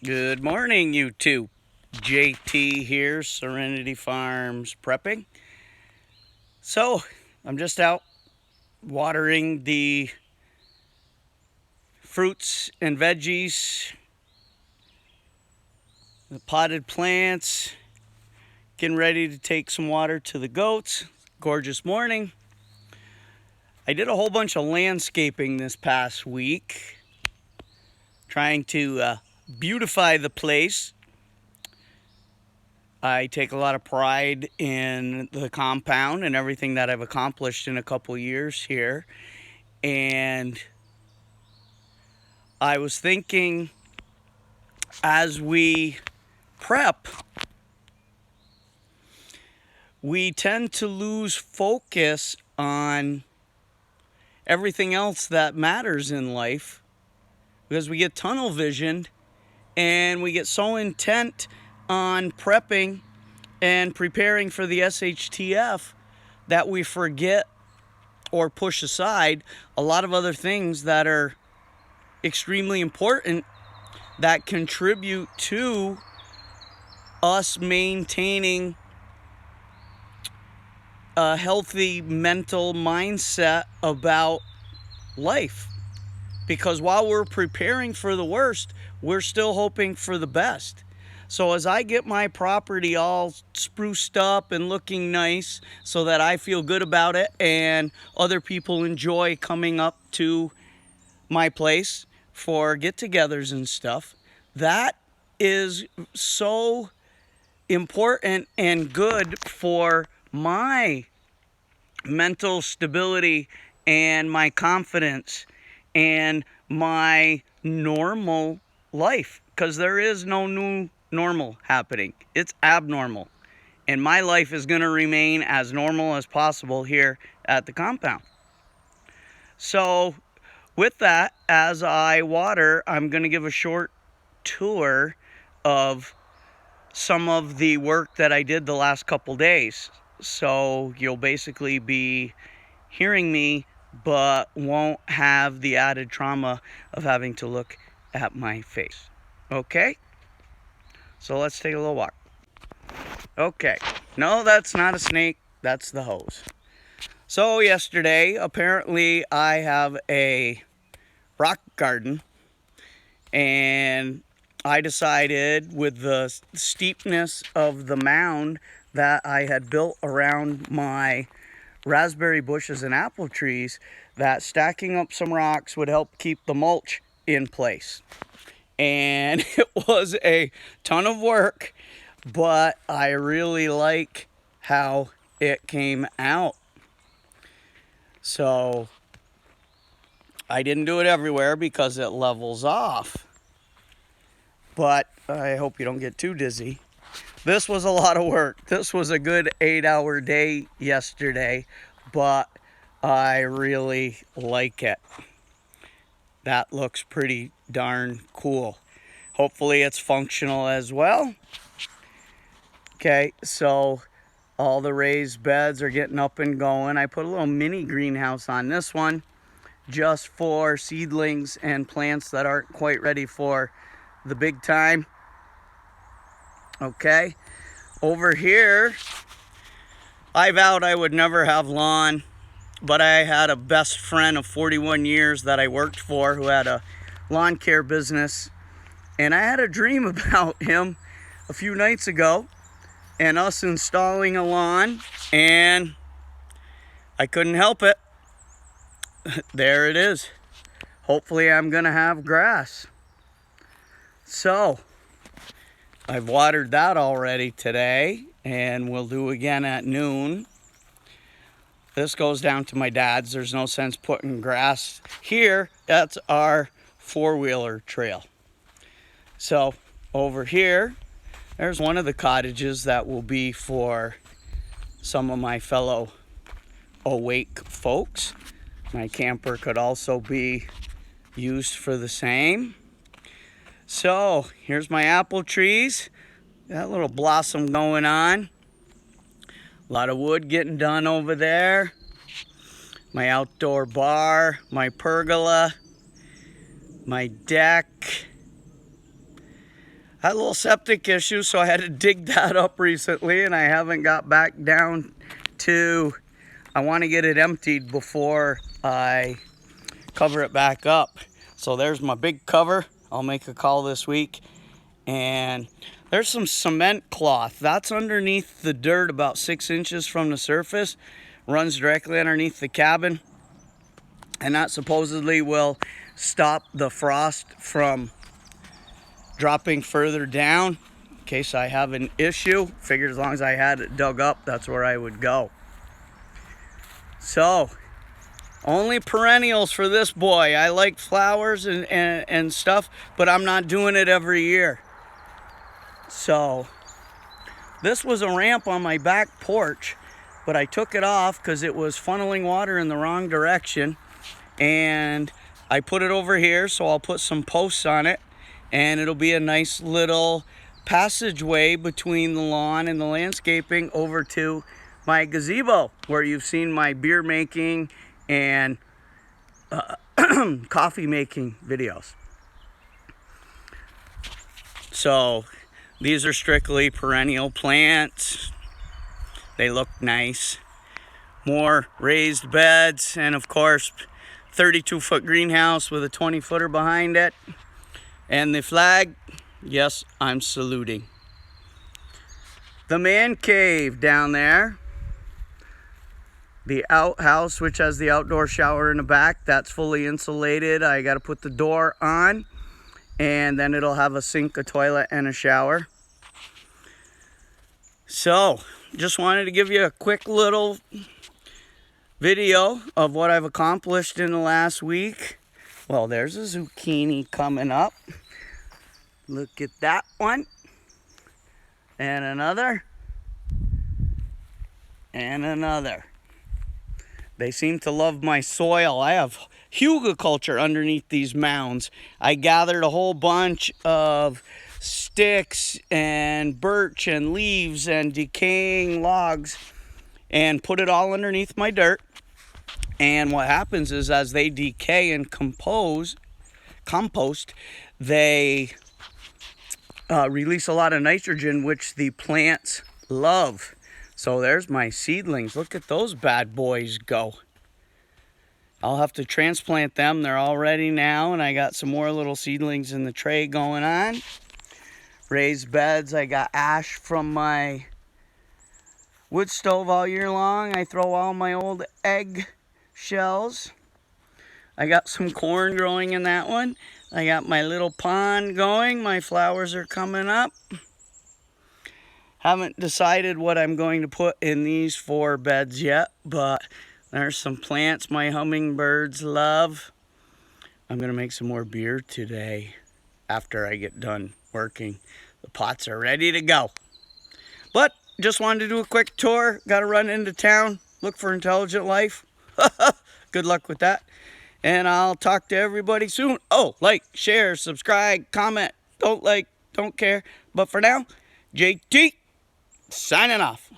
Good morning, you two. JT here, Serenity Farms prepping. So, I'm just out watering the fruits and veggies, the potted plants, getting ready to take some water to the goats. Gorgeous morning. I did a whole bunch of landscaping this past week, trying to beautify the place. I take a lot of pride in the compound and everything that I've accomplished in a couple years here. And I was thinking, as we prep, we tend to lose focus on everything else that matters in life because we get tunnel visioned and we get so intent on prepping and preparing for the SHTF that we forget or push aside a lot of other things that are extremely important that contribute to us maintaining a healthy mental mindset about life. Because while we're preparing for the worst, we're still hoping for the best. So as I get my property all spruced up and looking nice so that I feel good about it and other people enjoy coming up to my place for get-togethers and stuff, that is so important and good for my mental stability and my confidence and my normal life, because there is no new normal happening. It's abnormal. And my life is going to remain as normal as possible here at the compound. So with that, as I water, I'm going to give a short tour of some of the work that I did the last couple days. So you'll basically be hearing me, but won't have the added trauma of having to look at my face. Okay? So let's take a little walk. Okay. No, that's not a snake. That's the hose. So yesterday, apparently I have a rock garden, and I decided, with the steepness of the mound that I had built around my raspberry bushes and apple trees, that stacking up some rocks would help keep the mulch in place. And it was a ton of work, but I really like how it came out. So I didn't do it everywhere because it levels off, but I hope you don't get too dizzy. This was a lot of work. This was a good 8-hour day yesterday, but I really like it. That looks pretty darn cool. Hopefully it's functional as well. Okay, so all the raised beds are getting up and going. I put a little mini greenhouse on this one just for seedlings and plants that aren't quite ready for the big time. Okay, over here, I vowed I would never have lawn, but I had a best friend of 41 years that I worked for who had a lawn care business, and I had a dream about him a few nights ago and us installing a lawn, and I couldn't help it. There it is. Hopefully I'm gonna have grass. So I've watered that already today, and we'll do again at noon. This goes down to my dad's. There's no sense putting grass here. That's our four-wheeler trail. So over here, there's one of the cottages that will be for some of my fellow awake folks. My camper could also be used for the same. So here's my apple trees. Got a little blossom going on. A lot of wood getting done over there. My outdoor bar, my pergola, my deck. had a little septic issue, so I had to dig that up recently, and I haven't got back down to, I want to get it emptied before I cover it back up. So there's my big cover. I'll make a call this week. And there's some cement cloth. That's underneath the dirt about 6 inches from the surface. Runs directly underneath the cabin. And that supposedly will stop the frost from dropping further down. In case I have an issue, figured as long as I had it dug up, that's where I would go. So, only perennials for this boy. I like flowers and stuff, but I'm not doing it every year. So, this was a ramp on my back porch, but I took it off because it was funneling water in the wrong direction. And I put it over here, so I'll put some posts on it, and it'll be a nice little passageway between the lawn and the landscaping over to my gazebo, where you've seen my beer making and coffee making videos. So these are strictly perennial plants. They look nice. More raised beds, and of course 32-foot greenhouse with a 20-footer behind it. And the flag, yes, I'm saluting. The man cave down there. The outhouse, which has the outdoor shower in the back, that's fully insulated. I got to put the door on, and then it'll have a sink, a toilet, and a shower. So, just wanted to give you a quick little video of what I've accomplished in the last week. Well, there's a zucchini coming up. Look at that one. And another. And another. They seem to love my soil. I have hugelkultur underneath these mounds. I gathered a whole bunch of sticks and birch and leaves and decaying logs and put it all underneath my dirt. And what happens is, as they decay and compost, they release a lot of nitrogen, which the plants love. So there's my seedlings. Look at those bad boys go. I'll have to transplant them. They're all ready now, and I got some more little seedlings in the tray going on. Raised beds. I got ash from my wood stove all year long. I throw all my old egg shells. I got some corn growing in that one. I got my little pond going. My flowers are coming up. Haven't decided what I'm going to put in these 4 beds yet, but there's some plants my hummingbirds love. I'm going to make some more beer today after I get done working. The pots are ready to go. But just wanted to do a quick tour. Got to run into town, look for Intelligent Life. Good luck with that. And I'll talk to everybody soon. Oh, like, share, subscribe, comment. Don't care. But for now, JT signing off.